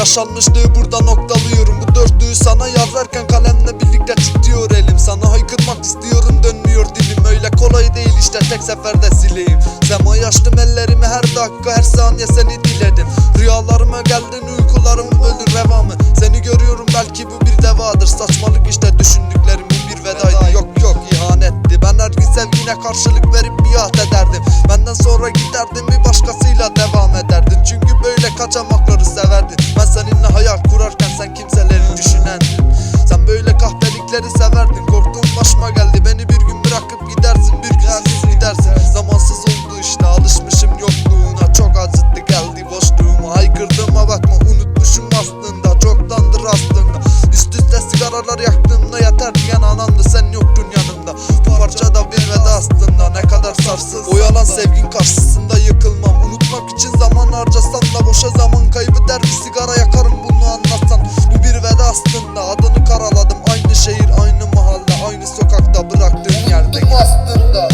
yaşanmışlığı burada noktalıyorum. Bu dörtlüğü sana yazarken kalemle birlikte titriyor elim. Sana haykırmak istiyorum, dönmüyor dilim. Öyle kolay değil işte, tek seferde sileyim. Sema'yı açtım ellerimi, her dakika her saniye seni diledim. Rüyalarıma geldin, uykularımı böldün revamı. Seni görüyorum, belki bu bir devadır. Saçmalık işte, düşündüklerim bu bir vedaydı. Yok ihanetti. Ben her gün sevgine karşılık verip biat ederdim. Benden sonra giderdin, bir başkasıyla devam ederdin. Çünkü böyle kaçamakları severdin. Ben seninle hayal kurarken sen kimseleri düşünendin. Sen böyle kahpelikleri severdin. Korktuğum başıma geldi, beni bir gün bırakıp gidersin, bir gün siz gidersin. Zamansız oldu işte, alışmışım yokluğuna. Çok acıttı geldi boşluğuma. Haykırdığıma bakma, unutmuşum aslında. Çoktandır aslında. Üst üste sigaralar yaktığımda yeter diyen anamdı, sen yoktun yanımda. Bu parça da bir veda aslında, ne kadar sarsız. O yalan sevgin karşısında yıkılmam. Unutmak için zaman harcasan da boşa zaman kaybı der. Bir sigara yakarım bunu anlatsan. Bu bir veda aslında, adını karaladım. Aynı şehir, aynı mahalle, aynı sokakta, bıraktığın yerde aslında.